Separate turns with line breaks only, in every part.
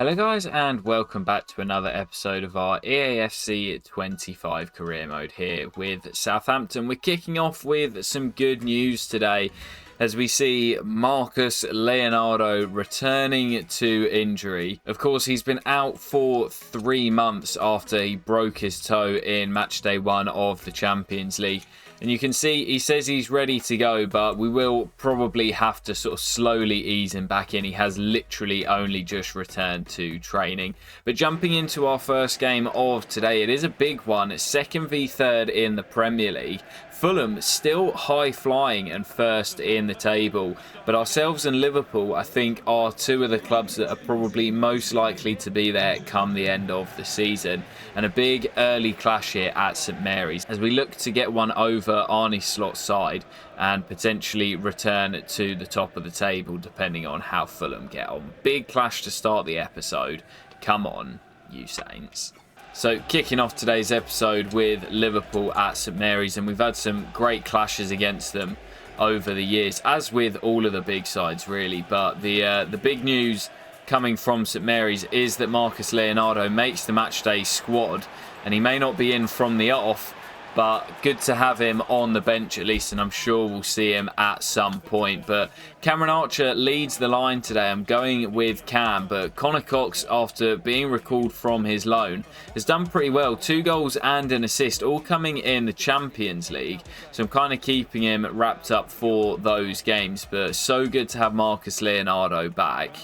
Hello guys and welcome back to another episode of our EAFC 25 career mode here with Southampton. We're kicking off with some good news today as we see Marcos Leonardo returning to injury. Of course, he's been out for 3 months after he broke his toe in match day 1 of the Champions League. And you can see he says he's ready to go, but we will probably have to sort of slowly ease him back in. He has literally only just returned to training. But jumping into our first game of today, it is a big one. 2nd v 3rd in the Premier League. Fulham still high flying and first in the table, but ourselves and Liverpool I think are two of the clubs that are probably most likely to be there come the end of the season, and a big early clash here at St Mary's as we look to get one over Arne Slot's side and potentially return to the top of the table depending on how Fulham get on. Big clash to start the episode. Come on, you Saints. So kicking off today's episode with Liverpool at St Mary's, and we've had some great clashes against them over the years, as with all of the big sides really. But the big news coming from St Mary's is that Marcos Leonardo makes the matchday squad, and he may not be in from the off, but good to have him on the bench at least, and I'm sure we'll see him at some point. But Cameron Archer leads the line today. I'm going with Cam, but Connor Cox, after being recalled from his loan, has done pretty well. 2 goals and an assist, all coming in the Champions League. So I'm kind of keeping him wrapped up for those games. But so good to have Marcos Leonardo back.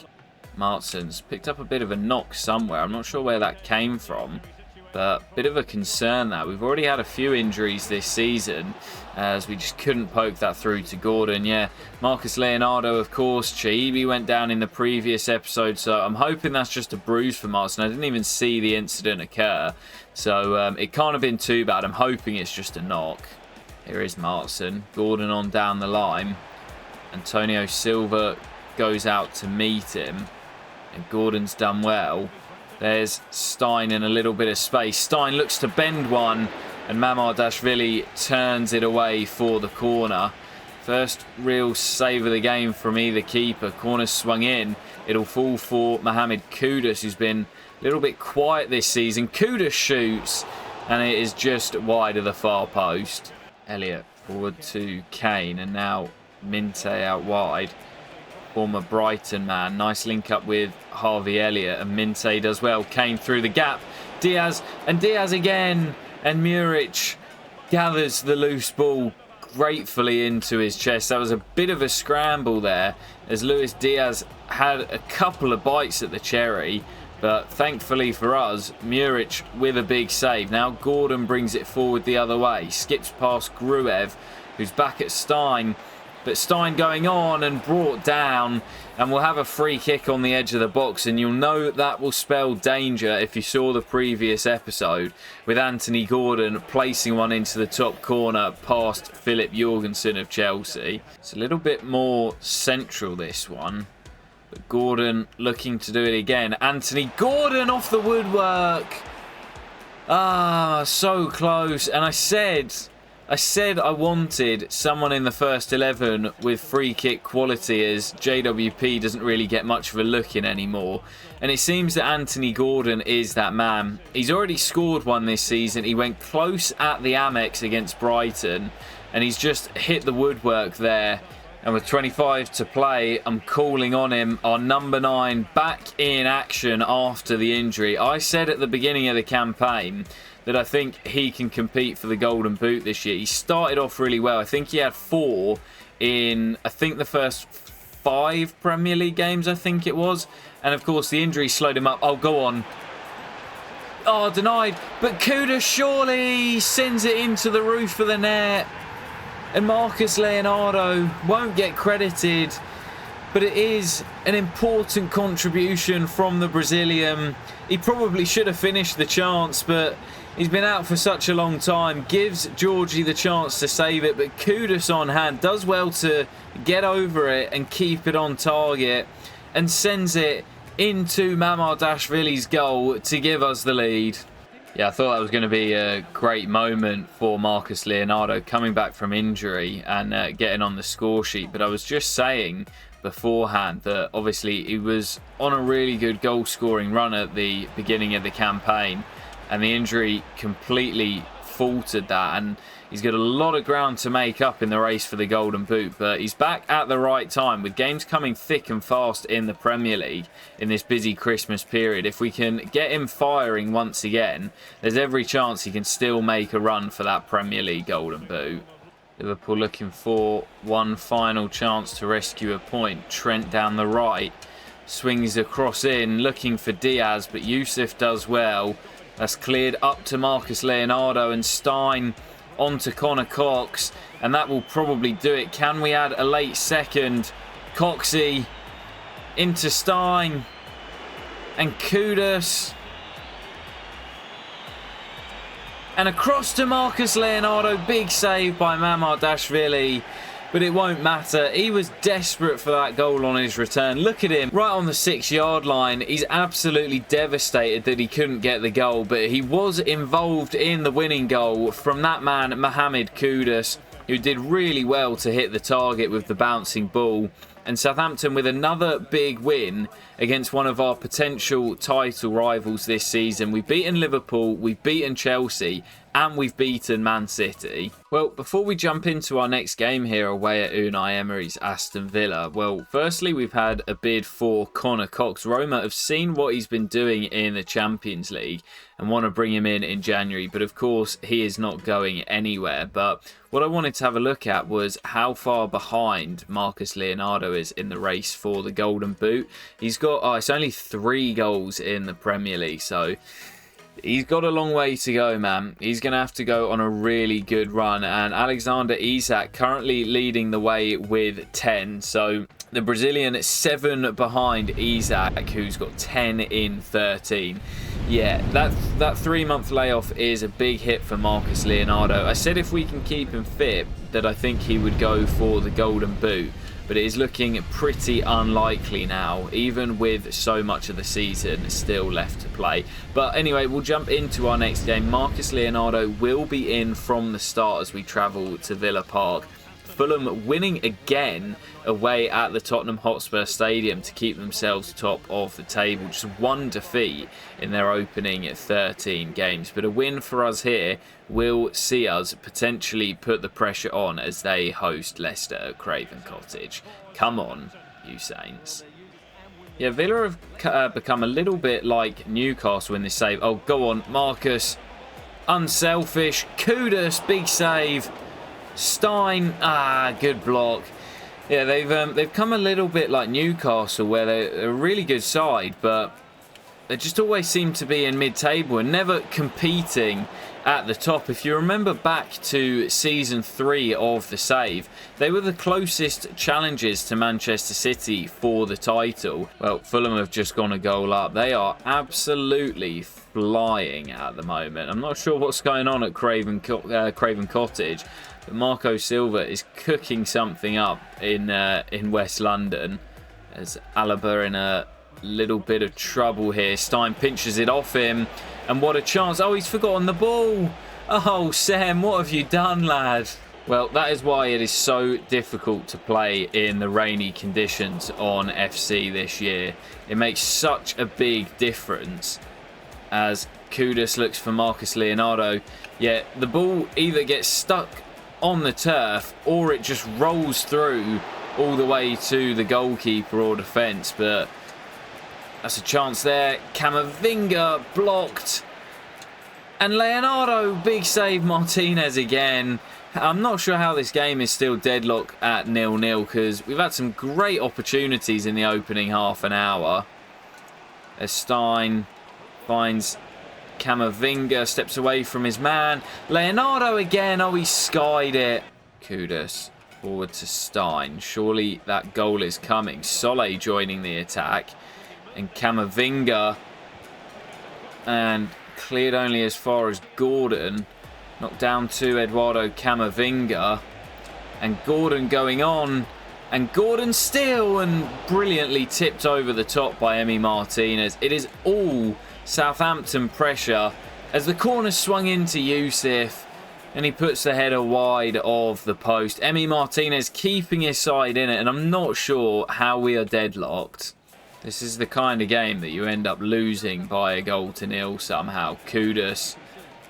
Martsen's picked up a bit of a knock somewhere. I'm not sure where that came from, but bit of a concern that we've already had a few injuries this season as we just couldn't poke that through to Gordon. Yeah, Marcos Leonardo, of course. Chaibi went down in the previous episode, so I'm hoping that's just a bruise for Martin. I didn't even see the incident occur, so it can't have been too bad. I'm hoping it's just a knock. Here is Martin. Gordon on down the line. Antonio Silva goes out to meet him, and Gordon's done well. There's Stein in a little bit of space. Stein looks to bend one, and Mamardashvili turns it away for the corner. First real save of the game from either keeper. Corner swung in. It'll fall for Mohamed Kudus, who's been a little bit quiet this season. Kudus shoots, and it is just wide of the far post. Elliott forward to Kane, and now Minte out wide. Former Brighton man. Nice link up with Harvey Elliott, and Minte does well. Kane through the gap. Diaz, and Diaz again. And Muric gathers the loose ball gratefully into his chest. That was a bit of a scramble there as Luis Diaz had a couple of bites at the cherry. But thankfully for us, Muric with a big save. Now Gordon brings it forward the other way. Skips past Gruev, who's back at Stein. But Stein going on and brought down, and we'll have a free kick on the edge of the box, and you'll know that will spell danger if you saw the previous episode with Anthony Gordon placing one into the top corner past Philip Jorgensen of Chelsea. It's a little bit more central, this one, but Gordon looking to do it again. Anthony Gordon off the woodwork. So close. And I said I wanted someone in the first 11 with free kick quality, as JWP doesn't really get much of a look in anymore. And it seems that Anthony Gordon is that man. He's already scored one this season. He went close at the Amex against Brighton, and he's just hit the woodwork there. And with 25 to play, I'm calling on him. Our number 9 back in action after the injury. I said at the beginning of the campaign that I think he can compete for the Golden Boot this year. He started off really well. I think he had 4 in, the first 5 Premier League games, I think it was. And of course, the injury slowed him up. Oh, go on. Oh, denied. But Kudus surely sends it into the roof of the net. And Marcos Leonardo won't get credited, but it is an important contribution from the Brazilian. He probably should have finished the chance, but he's been out for such a long time. Gives Georgie the chance to save it, but Kudus on hand does well to get over it and keep it on target, and sends it into Mamardashvili's goal to give us the lead. Yeah, I thought that was going to be a great moment for Marcos Leonardo coming back from injury and getting on the score sheet. But I was just saying beforehand that obviously he was on a really good goal scoring run at the beginning of the campaign, and the injury completely faltered that, and he's got a lot of ground to make up in the race for the Golden Boot. But he's back at the right time with games coming thick and fast in the Premier League in this busy Christmas period. If we can get him firing once again, there's every chance he can still make a run for that Premier League Golden Boot. Liverpool looking for one final chance to rescue a point. Trent down the right, swings across in, looking for Diaz, but Yusuf does well. That's cleared up to Marcos Leonardo, and Stein onto Connor Cox, and that will probably do it. Can we add a late second? Coxey into Stein and Kudus, and across to Marcos Leonardo. Big save by Mamardashvili, but it won't matter. He was desperate for that goal on his return. Look at him right on the 6-yard line. He's absolutely devastated that he couldn't get the goal, but he was involved in the winning goal from that man Mohamed Kudus, who did really well to hit the target with the bouncing ball. And Southampton with another big win against one of our potential title rivals this season. We've beaten Liverpool, we've beaten Chelsea, and we've beaten Man City. Well, before we jump into our next game here away at Unai Emery's Aston Villa, well, firstly, we've had a bid for Connor Cox. Roma have seen what he's been doing in the Champions League and want to bring him in January, but of course, he is not going anywhere. But what I wanted to have a look at was how far behind Marcos Leonardo is in the race for the Golden Boot. He's got, it's only 3 goals in the Premier League, so he's got a long way to go, man. He's going to have to go on a really good run. And Alexander Isak currently leading the way with 10. So the Brazilian is 7 behind Isak, who's got 10 in 13. Yeah, that 3-month layoff is a big hit for Marcos Leonardo. I said if we can keep him fit that I think he would go for the Golden Boot, but it is looking pretty unlikely now, even with so much of the season still left to play. But anyway, we'll jump into our next game. Marcos Leonardo will be in from the start as we travel to Villa Park. Fulham winning again away at the Tottenham Hotspur Stadium to keep themselves top of the table. Just one defeat in their opening 13 games. But a win for us here will see us potentially put the pressure on as they host Leicester at Craven Cottage. Come on, you Saints. Yeah, Villa have become a little bit like Newcastle in this save. Oh, go on, Marcus. Unselfish. Kudus, big save. Stein, good block. Yeah, they've come a little bit like Newcastle, where they're a really good side, but they just always seem to be in mid-table and never competing at the top. If you remember back to season 3 of the save, they were the closest challenges to Manchester City for the title. Well, Fulham have just gone a goal up. They are absolutely flying at the moment. I'm not sure what's going on at Craven Cottage, but Marco Silva is cooking something up in West London, as Alaba in a little bit of trouble here. Stein pinches it off him, and what a chance. Oh, he's forgotten the ball. Oh, Sam, what have you done, lad? Well, that is why it is so difficult to play in the rainy conditions on FC this year. It makes such a big difference. As Kudus looks for Marcos Leonardo, yeah, the ball either gets stuck on the turf or it just rolls through all the way to the goalkeeper or defence. But that's a chance there. Camavinga blocked, and Leonardo, big save. Martinez again. I'm not sure how this game is still deadlocked at 0-0, because we've had some great opportunities in the opening half an hour. As Stein finds Camavinga, steps away from his man. Leonardo again. Oh, he skied it. Kudus forward to Stein. Surely that goal is coming. Solé joining the attack. And Camavinga. And cleared only as far as Gordon. Knocked down to Eduardo Camavinga. And Gordon going on. And Gordon still, and brilliantly tipped over the top by Emi Martinez. It is all Southampton pressure as the corner swung into Yusuf. And he puts the header wide of the post. Emi Martinez keeping his side in it. And I'm not sure how we are deadlocked. This is the kind of game that you end up losing by a 0-0 somehow. Kudus.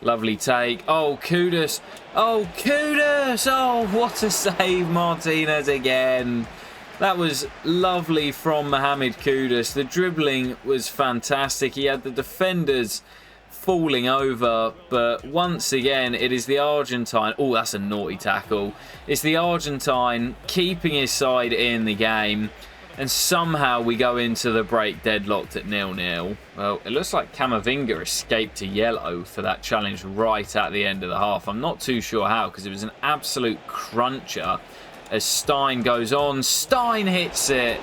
Lovely take. Oh, Kudus. Oh, Kudus. Oh, what a save, Martinez again. That was lovely from Mohamed Kudus. The dribbling was fantastic. He had the defenders falling over, but once again it is the Argentine. Oh, that's a naughty tackle. It's the Argentine keeping his side in the game, and somehow we go into the break deadlocked at 0-0. Well, it looks like Camavinga escaped a yellow for that challenge right at the end of the half. I'm not too sure how, because it was an absolute cruncher. As Stein goes on, Stein hits it.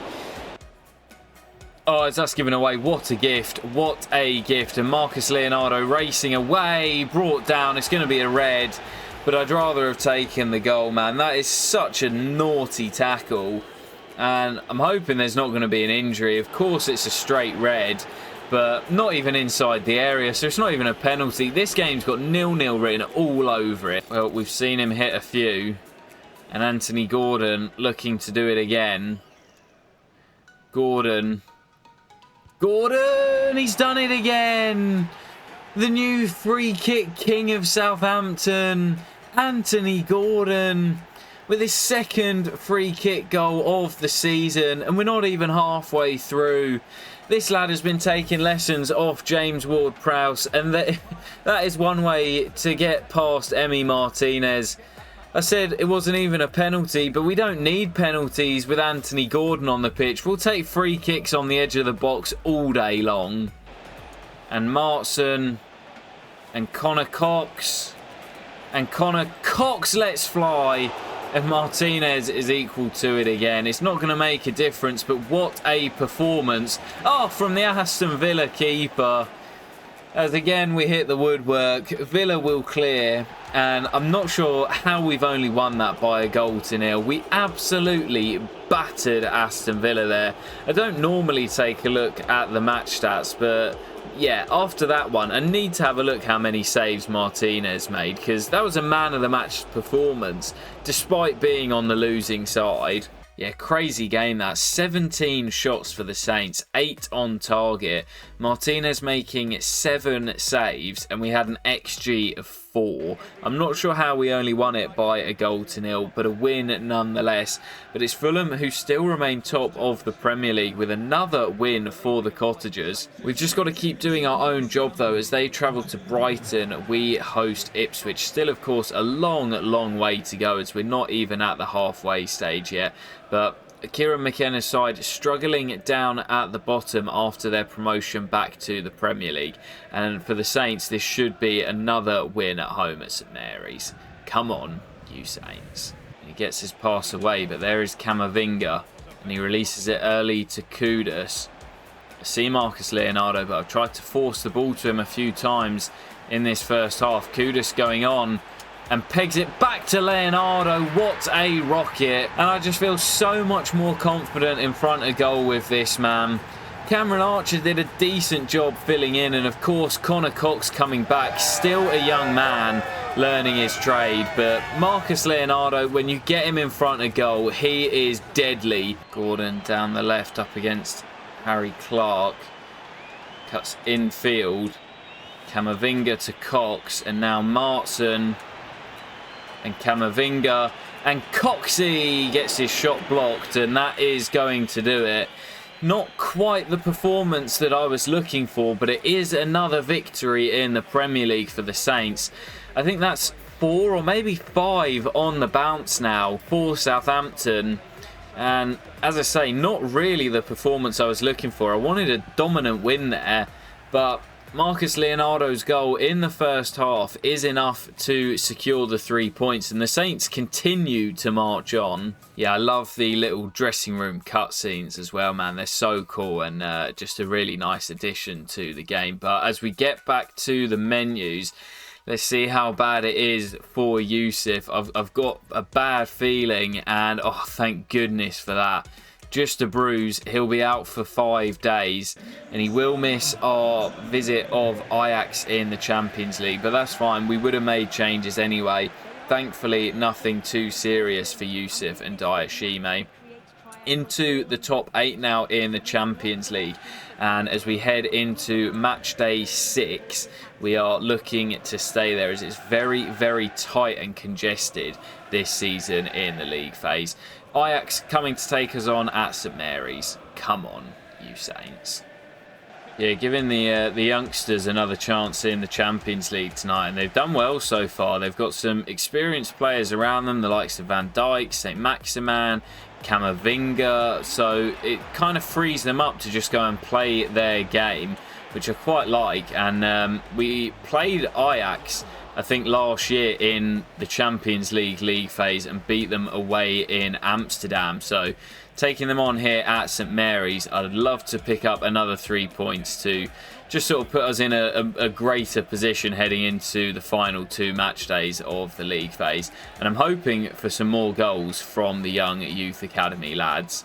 Oh, that's given away. What a gift. What a gift. And Marcos Leonardo racing away. Brought down. It's going to be a red. But I'd rather have taken the goal, man. That is such a naughty tackle. And I'm hoping there's not going to be an injury. Of course, it's a straight red. But not even inside the area. So it's not even a penalty. This game's got 0-0 written all over it. Well, we've seen him hit a few. And Anthony Gordon looking to do it again. Gordon, he's done it again. The new free kick king of Southampton, Anthony Gordon, with his second free kick goal of the season. And we're not even halfway through. This lad has been taking lessons off James Ward-Prowse, and that is one way to get past Emi Martinez. I said it wasn't even a penalty, but we don't need penalties with Anthony Gordon on the pitch. We'll take free kicks on the edge of the box all day long. And Martson and Connor Cox. And Connor Cox lets fly. And Martinez is equal to it again. It's not going to make a difference, but what a performance. Oh, from the Aston Villa keeper. As again we hit the woodwork. Villa will clear. And I'm not sure how we've only won that by a 0-0. We absolutely battered Aston Villa there. I don't normally take a look at the match stats, but yeah, after that one, I need to have a look how many saves Martinez made, because that was a man of the match performance, despite being on the losing side. Yeah, crazy game that. 17 shots for the Saints, 8 on target. Martinez making 7 saves, and we had an XG of 4. I'm not sure how we only won it by a 0-0, but a win nonetheless. But it's Fulham who still remain top of the Premier League with another win for the Cottagers. We've just got to keep doing our own job though, as they travel to Brighton. We host Ipswich. Still, of course, a long way to go, as we're not even at the halfway stage yet. But Kieran McKenna's side struggling down at the bottom after their promotion back to the Premier League. And for the Saints, this should be another win at home at St Mary's. Come on, you Saints. He gets his pass away, but there is Camavinga. And he releases it early to Kudus. I see Marcos Leonardo, but I've tried to force the ball to him a few times in this first half. Kudus going on. And pegs it back to Leonardo. What a rocket. And I just feel so much more confident in front of goal with this man. Cameron Archer did a decent job filling in. And of course, Connor Cox coming back. Still a young man learning his trade. But Marcos Leonardo, when you get him in front of goal, he is deadly. Gordon down the left up against Harry Clark. Cuts infield. Camavinga to Cox. And now Martson. And Camavinga, and Coxey gets his shot blocked, and that is going to do it. Not quite the performance that I was looking for, but it is another victory in the Premier League for the Saints. I think that's 4 or maybe 5 on the bounce now for Southampton. And as I say, not really the performance I was looking for. I wanted a dominant win there, but Marcos Leonardo's goal in the first half is enough to secure the 3 points, and the Saints continue to march on. Yeah, I love the little dressing room cutscenes as well, man. They're so cool, and just a really nice addition to the game. But as we get back to the menus, let's see how bad it is for Yusuf. I've got a bad feeling, and oh, thank goodness for that. just a bruise. He'll be out for 5 days, and he will miss our visit of Ajax in the Champions League, but that's fine. We would have made changes anyway. Thankfully, nothing too serious for Yusuf and Diashime. Into the top 8 now in the Champions League, and as we head into match day 6, we are looking to stay there, as it's very, very tight and congested this season in the league phase. Ajax coming to take us on at St Mary's. Come on, you Saints. Yeah, giving the youngsters another chance in the Champions League tonight, and they've done well so far. They've got some experienced players around them, the likes of Van Dijk, St Maximan, Camavinga, so it kind of frees them up to just go and play their game, which I quite like. And we played Ajax, I think, last year in the Champions League phase and beat them away in Amsterdam. So taking them on here at St Mary's, I'd love to pick up another 3 points to just sort of put us in a greater position heading into the final 2 match days of the league phase. And I'm hoping for some more goals from the young youth academy lads,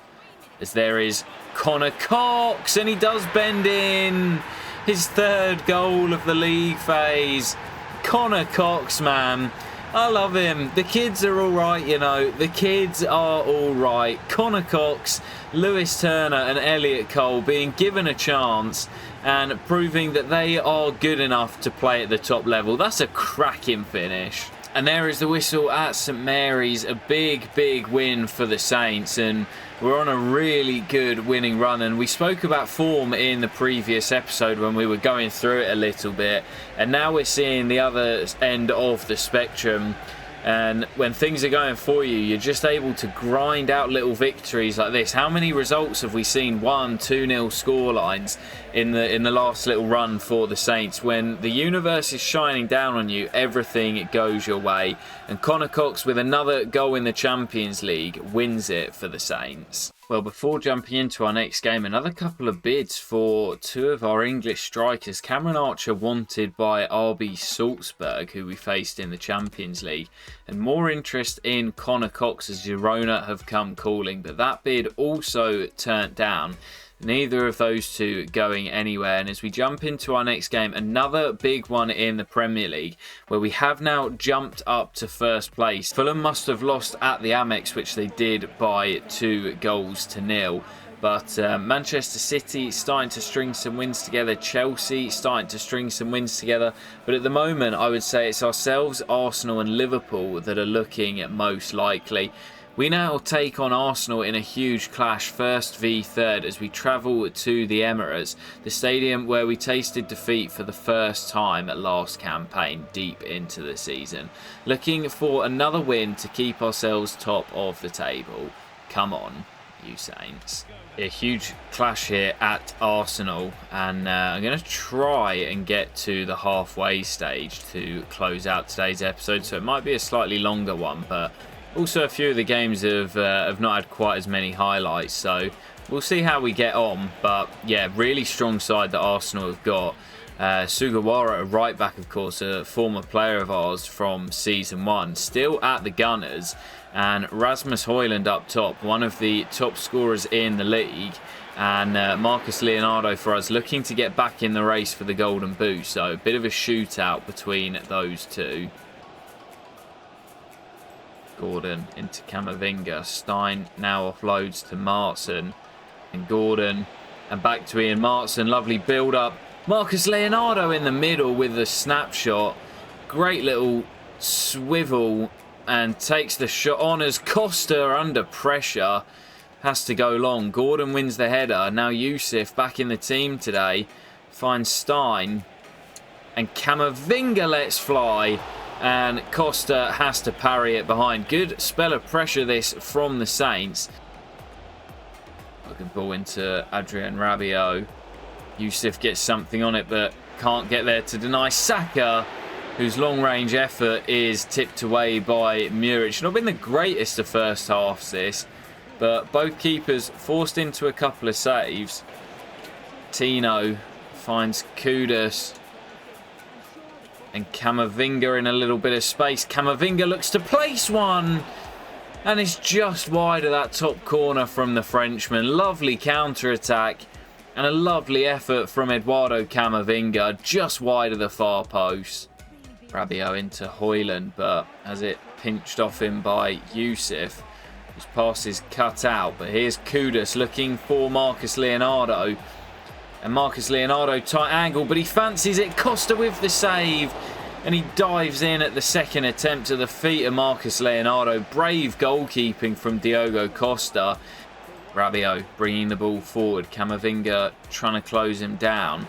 as there is Connor Cox, and he does bend in. His 3rd goal of the league phase. Connor Cox, man, I love him. The kids are all right, you know. The kids are all right. Connor Cox, Lewis Turner and Elliot Cole being given a chance and proving that they are good enough to play at the top level. That's a cracking finish. And there is the whistle at St Mary's. A big, big win for the Saints, and we're on a really good winning run. And we spoke about form in the previous episode when we were going through it a little bit, and now we're seeing the other end of the spectrum. And when things are going for you, you're just able to grind out little victories like this. How many results have we seen 1-2-0 scorelines in the last little run for the Saints? When the universe is shining down on you, everything goes your way. And Connor Cox, with another goal in the Champions League, wins it for the Saints. Well, before jumping into our next game, another couple of bids for 2 of our English strikers. Cameron Archer wanted by RB Salzburg, who we faced in the Champions League. And more interest in Connor Cox, as Girona have come calling. But that bid also turned down. Neither of those 2 going anywhere. And as we jump into our next game, another big one in the Premier League, where we have now jumped up to 1st place. Fulham must have lost at the Amex, which they did by 2-0. But Manchester City starting to string some wins together. Chelsea starting to string some wins together. But at the moment, I would say it's ourselves, Arsenal and Liverpool that are looking most likely. We now take on Arsenal in a huge clash, 1st v 3rd, as we travel to the Emirates, the stadium where we tasted defeat for the first time last campaign, deep into the season. Looking for another win to keep ourselves top of the table. Come on, you Saints. A huge clash here at Arsenal, and I'm going to try and get to the halfway stage to close out today's episode, so it might be a slightly longer one, but also a few of the games have not had quite as many highlights, so we'll see how we get on. But yeah, really strong side that Arsenal have got. Sugawara, a right back, of course, a former player of ours from Season 1, still at the Gunners. And Rasmus Højlund up top, one of the top scorers in the league. And Marcos Leonardo for us, looking to get back in the race for the Golden Boot. So a bit of a shootout between those 2. Gordon into Camavinga. Stein now offloads to Martson. And Gordon. And back to Ian Martson. Lovely build-up. Marcos Leonardo in the middle with the snapshot. Great little swivel. And takes the shot on as Costa, under pressure, has to go long. Gordon wins the header. Now Yusuf back in the team today. Finds Stein. And Camavinga lets fly. And Costa has to parry it behind. Good spell of pressure this from the Saints. Looking ball into Adrien Rabiot. Yusuf gets something on it, but can't get there to deny Saka, whose long-range effort is tipped away by Muric. Not been the greatest of first halves this, but both keepers forced into a couple of saves. Tino finds Kudus. And Camavinga in a little bit of space. Camavinga looks to place one. And it's just wide of that top corner from the Frenchman. Lovely counter-attack. And a lovely effort from Eduardo Camavinga. Just wide of the far post. Rabiot into Højlund, but has it pinched off him by Yusuf. His pass is cut out. But here's Kudus looking for Marcos Leonardo. And Marcos Leonardo, tight angle, but he fancies it. Costa with the save. And he dives in at the second attempt at the feet of Marcos Leonardo. Brave goalkeeping from Diogo Costa. Rabiot bringing the ball forward. Camavinga trying to close him down.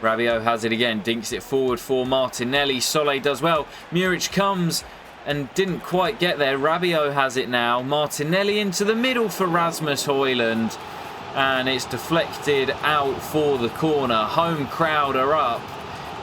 Rabiot has it again. Dinks it forward for Martinelli. Solé does well. Muric comes and didn't quite get there. Rabiot has it now. Martinelli into the middle for Rasmus Højlund. And it's deflected out for the corner. Home crowd are up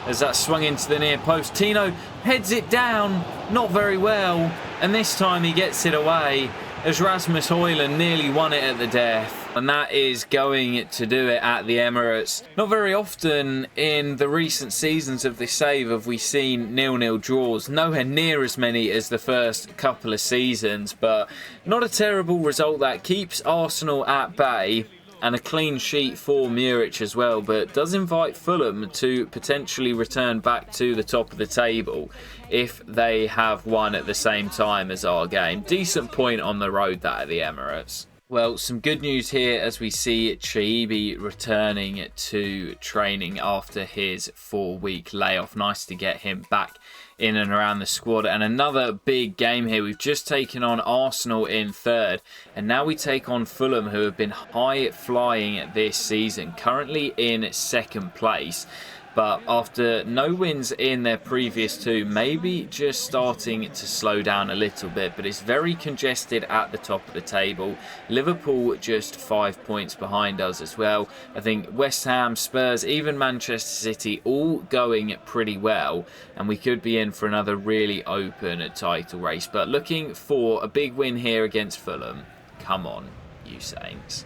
as that swung into the near post. Tino heads it down, not very well, and this time he gets it away as Rasmus Højlund nearly won it at the death. And that is going to do it at the Emirates. Not very often in the recent seasons of this save have we seen 0-0 draws. Nowhere near as many as the first couple of seasons, but not a terrible result that keeps Arsenal at bay. And a clean sheet for Muric as well, but does invite Fulham to potentially return back to the top of the table if they have won at the same time as our game. Decent point on the road, that at the Emirates. Well, some good news here as we see Chiibi returning to training after his 4-week layoff. Nice to get him back in and around the squad. And another big game here. We've just taken on Arsenal in third, and now we take on Fulham, who have been high flying this season, currently in second place. But after no wins in their previous two, maybe just starting to slow down a little bit. But it's very congested at the top of the table. Liverpool just 5 points behind us as well. I think West Ham, Spurs, even Manchester City all going pretty well. And we could be in for another really open title race. But looking for a big win here against Fulham. Come on, you Saints.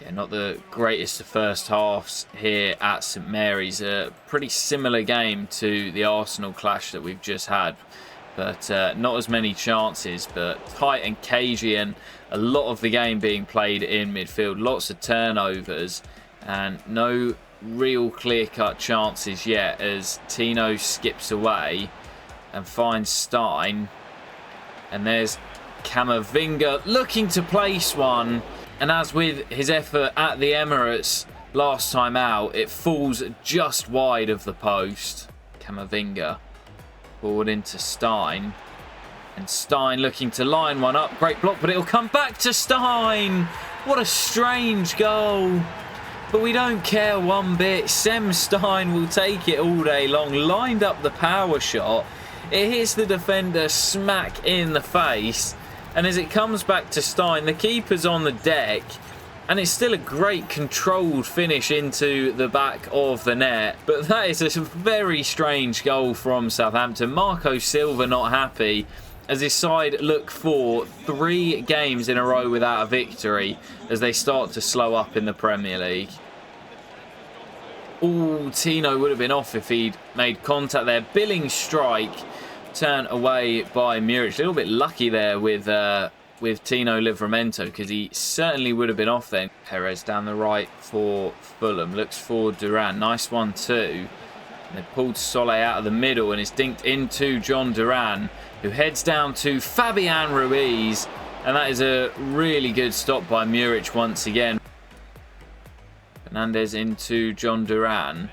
Yeah, not the greatest of first halves here at St Mary's. A pretty similar game to the Arsenal clash that we've just had. But not as many chances, but tight and cagey, and a lot of the game being played in midfield. Lots of turnovers and no real clear-cut chances yet as Tino skips away and finds Stein. And there's Camavinga looking to place one. And as with his effort at the Emirates last time out, it falls just wide of the post. Camavinga forward into Stein. And Stein looking to line one up. Great block, but it'll come back to Stein. What a strange goal. But we don't care one bit. Sem Stein will take it all day long. Lined up the power shot. It hits the defender smack in the face. And as it comes back to Stein, the keeper's on the deck. And it's still a great controlled finish into the back of the net. But that is a very strange goal from Southampton. Marco Silva not happy as his side look for 3 games in a row without a victory as they start to slow up in the Premier League. Ooh, Tino would have been off if he'd made contact there. Billing strike. Turned away by Muric. A little bit lucky there with Tino Livramento, because he certainly would have been off then. Perez down the right for Fulham. Looks for Duran. Nice one too. And they pulled Solé out of the middle and it's dinked into John Duran, who heads down to Fabian Ruiz. And that is a really good stop by Muric once again. Fernandez into John Duran.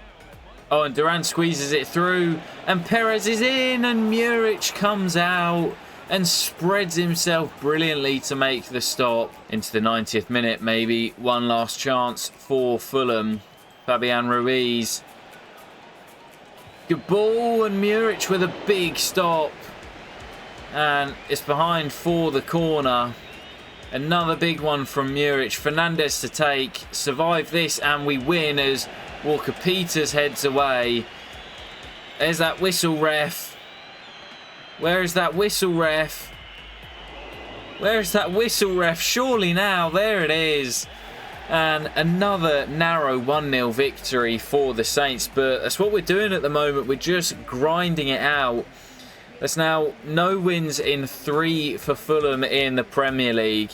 Oh, and Duran squeezes it through, and Perez is in, and Muric comes out and spreads himself brilliantly to make the stop. Into the 90th minute, maybe one last chance for Fulham. Fabian Ruiz. Good ball, and Muric with a big stop. And it's behind for the corner. Another big one from Muric. Fernandez to take. Survive this, and we win as Walker-Peters heads away. There's that whistle, ref. Where is that whistle, ref? Where is that whistle, ref? Surely now. There it is. And another narrow 1-0 victory for the Saints. But that's what we're doing at the moment. We're just grinding it out. There's now no wins in 3 for Fulham in the Premier League.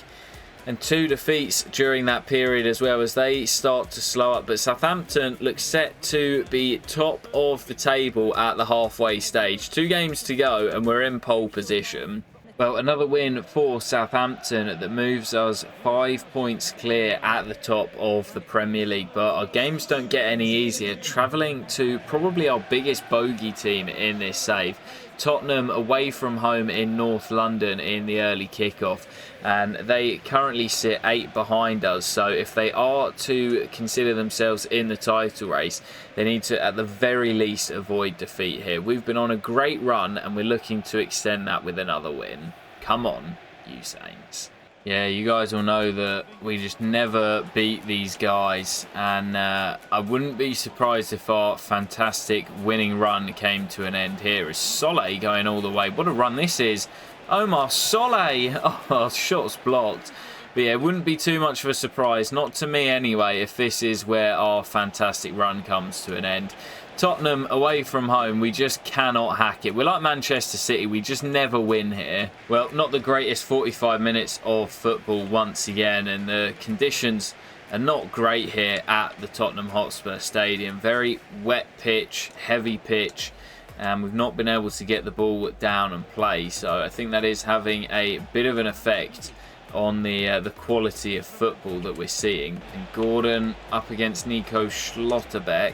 And 2 defeats during that period as well, as they start to slow up. But Southampton look set to be top of the table at the halfway stage. 2 games to go and we're in pole position. Well, another win for Southampton that moves us 5 points clear at the top of the Premier League. But our games don't get any easier. Travelling to probably our biggest bogey team in this save. Tottenham away from home in North London in the early kickoff, and they currently sit 8 behind us. So if they are to consider themselves in the title race, they need to at the very least avoid defeat here. We've been on a great run and we're looking to extend that with another win. Come on, you Saints. Yeah, you guys all know that we just never beat these guys, and I wouldn't be surprised if our fantastic winning run came to an end here. As Solé going all the way. What a run this is. Omar Solé. Oh, shots blocked. But yeah, it wouldn't be too much of a surprise, not to me anyway, if this is where our fantastic run comes to an end. Tottenham away from home, we just cannot hack it. We're like Manchester City, we just never win here. Well, not the greatest 45 minutes of football once again, and the conditions are not great here at the Tottenham Hotspur Stadium. Very wet pitch, heavy pitch, and we've not been able to get the ball down and play. So I think that is having a bit of an effect on the quality of football that we're seeing. And Gordon up against Nico Schlotterbeck.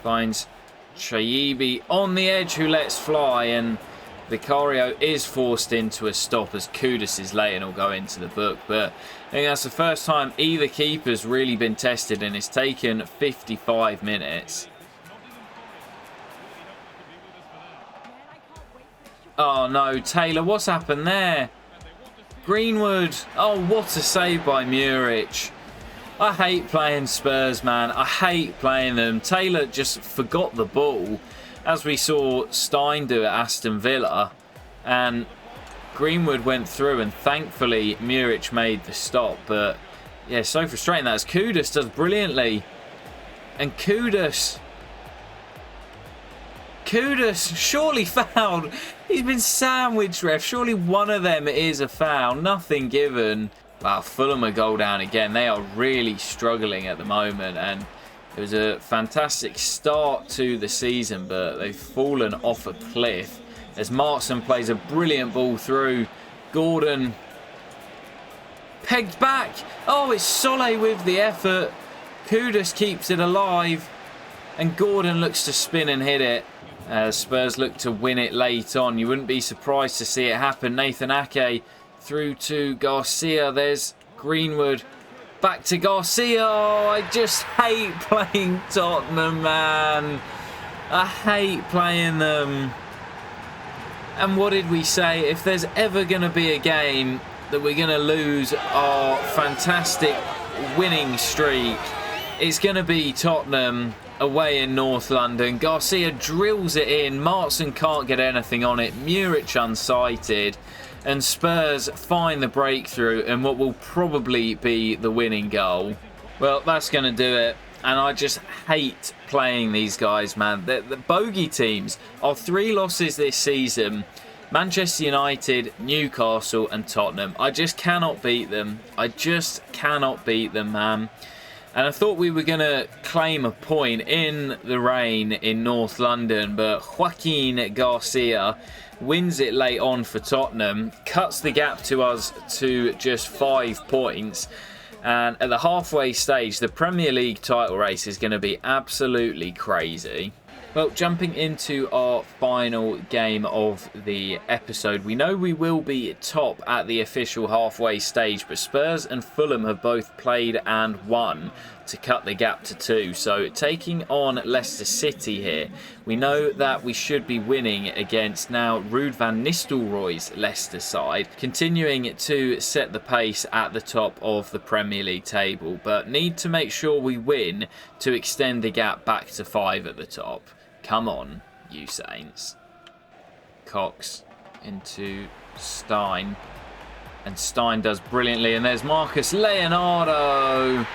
Finds Shaibi on the edge, who lets fly, and Vicario is forced into a stop as Kudus is late and will go into the book. But I think that's the first time either keeper's really been tested, and it's taken 55 minutes. Oh no, Taylor, what's happened there? Greenwood. Oh, what a save by Muric. I hate playing Spurs, man. I hate playing them. Taylor just forgot the ball, as we saw Stein do at Aston Villa. And Greenwood went through, and thankfully Muric made the stop. But yeah, so frustrating. That's Kudus does brilliantly. And Kudus surely fouled. He's been sandwiched, ref. Surely one of them is a foul. Nothing given. Wow, Fulham a goal down again. They are really struggling at the moment, and it was a fantastic start to the season, but they've fallen off a cliff as Markson plays a brilliant ball through. Gordon pegged back. Oh, it's Solé with the effort. Kudus keeps it alive, and Gordon looks to spin and hit it. Spurs look to win it late on. You wouldn't be surprised to see it happen. Nathan Ake through to Garcia. There's Greenwood. Back to Garcia. Oh, I just hate playing Tottenham, man. I hate playing them. And what did we say? If there's ever going to be a game that we're going to lose our fantastic winning streak, it's going to be Tottenham away in North London. Garcia drills it in. Markson can't get anything on it. Muric unsighted. And Spurs find the breakthrough and what will probably be the winning goal. Well, that's going to do it. And I just hate playing these guys, man. The bogey teams are 3 losses this season. Manchester United, Newcastle and Tottenham. I just cannot beat them. I just cannot beat them, man. And I thought we were going to claim a point in the rain in North London, but Joaquin Garcia wins it late on for Tottenham, cuts the gap to us to just 5 points. And at the halfway stage, the Premier League title race is going to be absolutely crazy. Well, jumping into our final game of the episode, we know we will be top at the official halfway stage, but Spurs and Fulham have both played and won to cut the gap to 2. So taking on Leicester City here, we know that we should be winning against now Ruud van Nistelrooy's Leicester side, continuing to set the pace at the top of the Premier League table, but need to make sure we win to extend the gap back to 5 at the top. Come on, you Saints. Cox into Stein. And Stein does brilliantly. And there's Marcos Leonardo.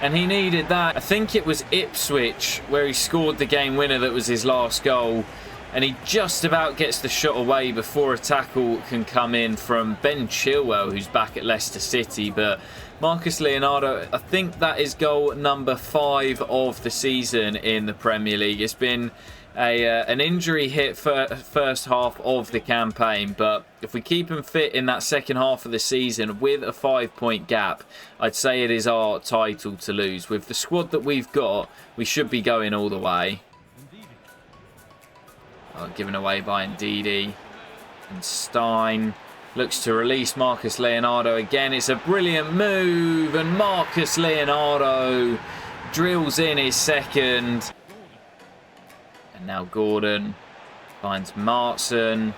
And he needed that. I think it was Ipswich where he scored the game winner that was his last goal and he just about gets the shot away before a tackle can come in from Ben Chilwell, who's back at Leicester City. But Marcos Leonardo, I think that is goal number 5 of the season in the Premier League. It's been an injury hit for first half of the campaign, but if we keep him fit in that second half of the season with a 5-point gap, I'd say it is our title to lose. With the squad that we've got, we should be going all the way. Given away by Ndidi, and Stein looks to release Marcos Leonardo again. It's a brilliant move, and Marcos Leonardo drills in his second. And now Gordon finds Martin,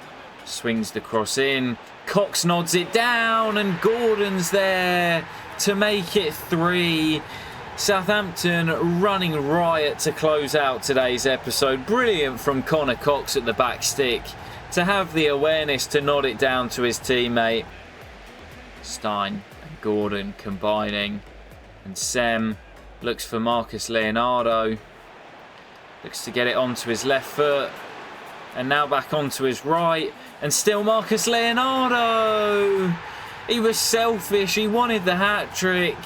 swings the cross in. Cox nods it down, and Gordon's there to make it 3. Southampton running riot to close out today's episode. Brilliant from Connor Cox at the back stick to have the awareness to nod it down to his teammate. Stein and Gordon combining, and Sem looks for Marcos Leonardo. Looks to get it onto his left foot. And now back onto his right. And still Marcos Leonardo. He was selfish. He wanted the hat-trick.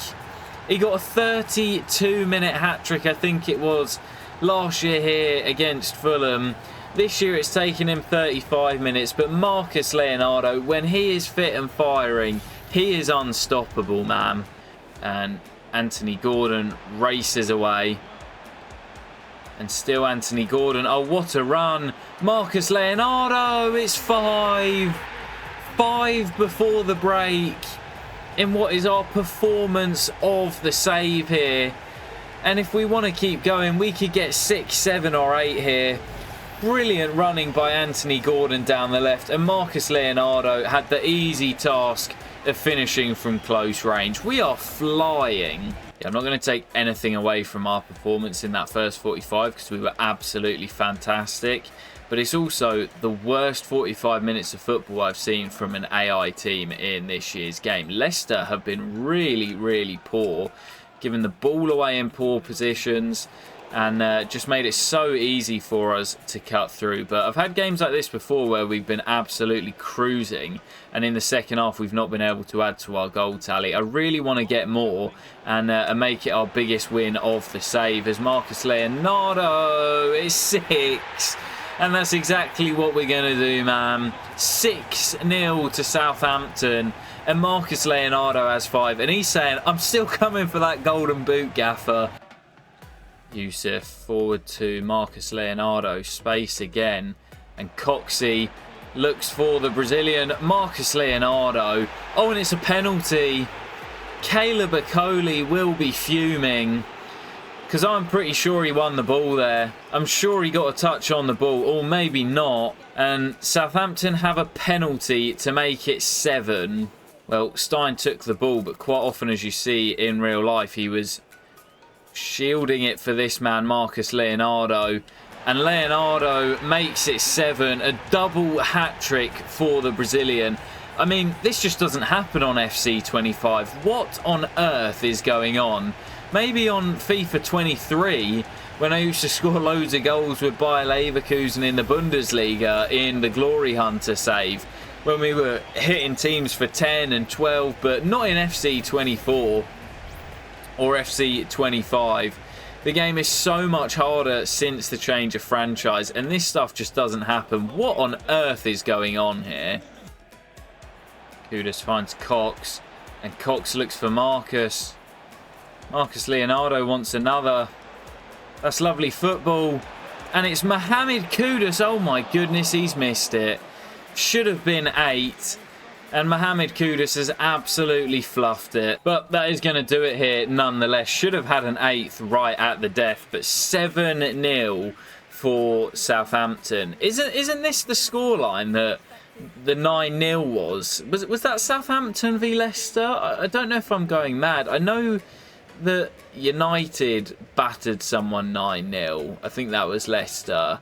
He got a 32-minute hat-trick, I think it was, last year here against Fulham. This year it's taken him 35 minutes. But Marcos Leonardo, when he is fit and firing, he is unstoppable, man. And Anthony Gordon races away. And still Anthony Gordon. Oh, what a run. Marcos Leonardo, it's 5. 5 before the break in what is our performance of the save here. And if we want to keep going, we could get 6, 7 or 8 here. Brilliant running by Anthony Gordon down the left. And Marcos Leonardo had the easy task of finishing from close range. We are flying. I'm not going to take anything away from our performance in that first 45 because we were absolutely fantastic. But it's also the worst 45 minutes of football I've seen from an AI team in this year's game. Leicester have been really, really poor, giving the ball away in poor positions, and just made it so easy for us to cut through. But I've had games like this before where we've been absolutely cruising, and in the second half we've not been able to add to our goal tally. I really want to get more and make it our biggest win of the save, as Marcos Leonardo is 6. And that's exactly what we're going to do, man. 6-0 to Southampton. And Marcos Leonardo has 5. And he's saying, I'm still coming for that golden boot, gaffer. Yusuf forward to Marcos Leonardo. Space again. And Coxey looks for the Brazilian. Marcos Leonardo. Oh, and it's a penalty. Caleb Akoli will be fuming, because I'm pretty sure he won the ball there. I'm sure he got a touch on the ball, or maybe not. And Southampton have a penalty to make it 7. Well, Stein took the ball, but quite often, as you see in real life, he was shielding it for this man, Marcos Leonardo. And Leonardo makes it 7. A double hat-trick for the Brazilian. I mean, this just doesn't happen on FC 25. What on earth is going on? Maybe on FIFA 23, when I used to score loads of goals with Bayer Leverkusen in the Bundesliga in the Glory Hunter save, when we were hitting teams for 10 and 12, but not in FC 24 or FC 25. The game is so much harder since the change of franchise, and this stuff just doesn't happen. What on earth is going on here? Kudus finds Cox, and Cox looks for Marcus. Marcos Leonardo wants another. That's lovely football. And it's Mohamed Kudus. Oh my goodness, he's missed it. Should have been 8. And Mohamed Kudus has absolutely fluffed it. But that is going to do it here nonetheless. Should have had an 8th right at the death. But 7-0 for Southampton. Isn't this the scoreline that the 9-0 was? Was that Southampton v Leicester? I don't know if I'm going mad. I know that United battered someone 9-0. I think that was Leicester.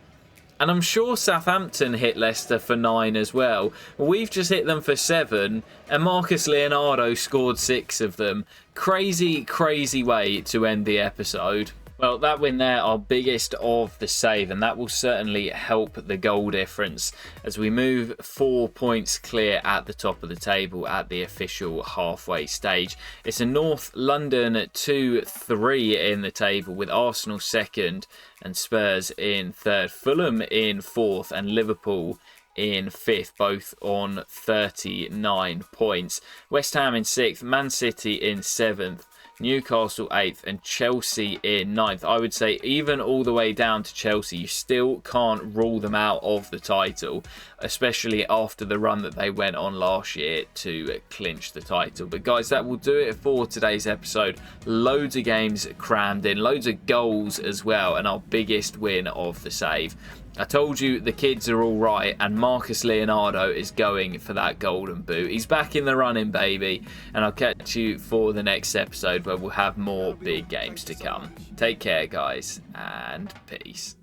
And I'm sure Southampton hit Leicester for 9 as well. We've just hit them for 7. And Marcos Leonardo scored 6 of them. Crazy, crazy way to end the episode. Well, that win there, our biggest of the save, and that will certainly help the goal difference as we move 4 points clear at the top of the table at the official halfway stage. It's a North London 2-3 in the table, with Arsenal second and Spurs in third, Fulham in fourth and Liverpool in fifth, both on 39 points. West Ham in sixth, Man City in seventh, Newcastle 8th and Chelsea in 9th. I would say even all the way down to Chelsea, you still can't rule them out of the title, especially after the run that they went on last year to clinch the title. But guys, that will do it for today's episode. Loads of games crammed in, loads of goals as well, and our biggest win of the save. I told you the kids are all right, and Marcos Leonardo is going for that golden boot. He's back in the running, baby, and I'll catch you for the next episode where we'll have more big games to come. Take care, guys, and peace.